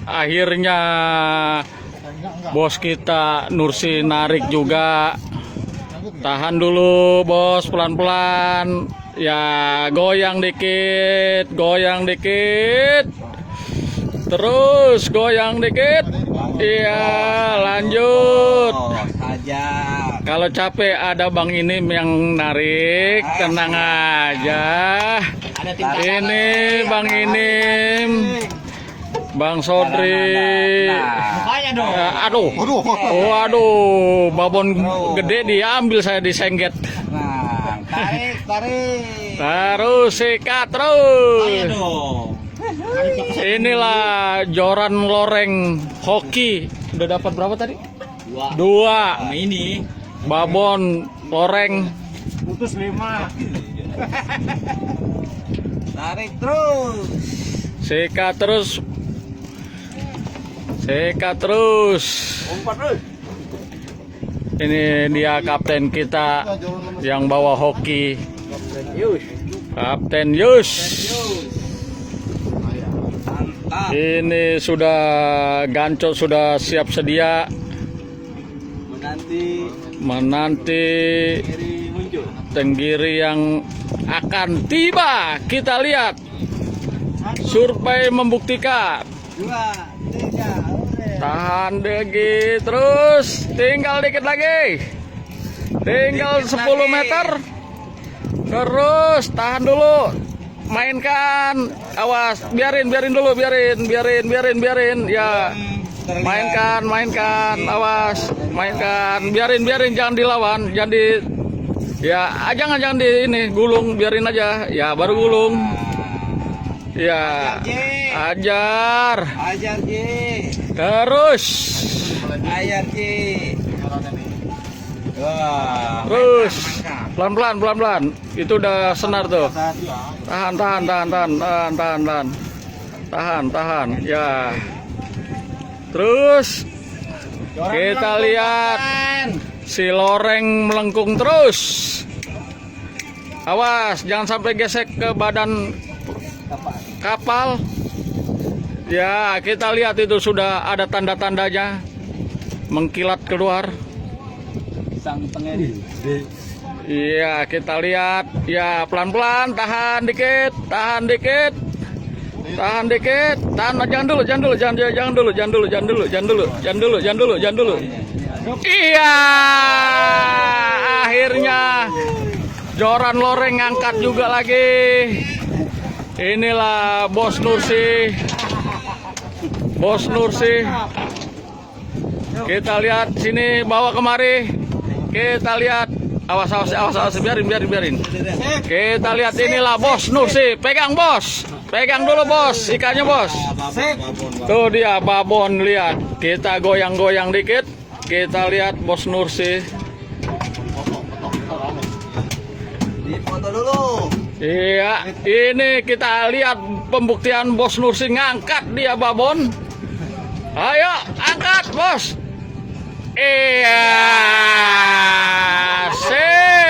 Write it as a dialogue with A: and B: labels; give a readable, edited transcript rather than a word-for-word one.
A: akhirnya bos kita Nursi narik juga. Tahan dulu bos, pelan-pelan. Ya, goyang dikit. Terus goyang dikit. Iya, lanjut. Kalau capek ada Bang Inim yang narik, tenang aja. Ini Bang Inim, Bang Sodri. Aduh, babon gede diambil saya disengget. Tarik. Terus sikat terus. Inilah joran loreng hoki. Udah dapat berapa tadi? Dua.
B: Ini
A: Babon loreng
B: putus 5. Tarik terus.
A: sikat terus. Ini dia kapten kita yang bawa hoki, Kapten Yus. Ini sudah gancot, sudah siap sedia menanti tenggiri yang akan tiba. Kita lihat, survei membuktikan.
B: 2, 3,
A: Tahan dikit terus, tinggal dikit lagi, tinggal 10 meter. Terus tahan dulu, mainkan, awas, biarin dulu, biarin ya. Mainkan, awas, mainkan, biarin, jangan dilawan, jangan di ini gulung, biarin aja, ya baru gulung, ya ajar
B: J.
A: terus, terus pelan-pelan, itu udah senar tuh, tahan, ya. Terus kita lihat si loreng melengkung terus. Awas, jangan sampai gesek ke badan kapal. Ya, kita lihat itu sudah ada tanda-tandanya mengkilat keluar.
B: Sang pengedit.
A: Iya, kita lihat. Ya, pelan-pelan, tahan dikit. Tahan, jangan dulu. Iya, akhirnya joran loreng ngangkat juga lagi. Inilah Bos Nursi. Kita lihat sini, bawa kemari. Kita lihat. Awas, biarin. Kita lihat, inilah Bos Nursi. Pegang dulu bos, ikannya bos. Tuh dia babon, lihat. Kita goyang dikit. Kita lihat Bos Nursi.
B: Foto dulu.
A: Iya, ini kita lihat pembuktian Bos Nursi ngangkat dia babon. Ayo, angkat bos. Iya.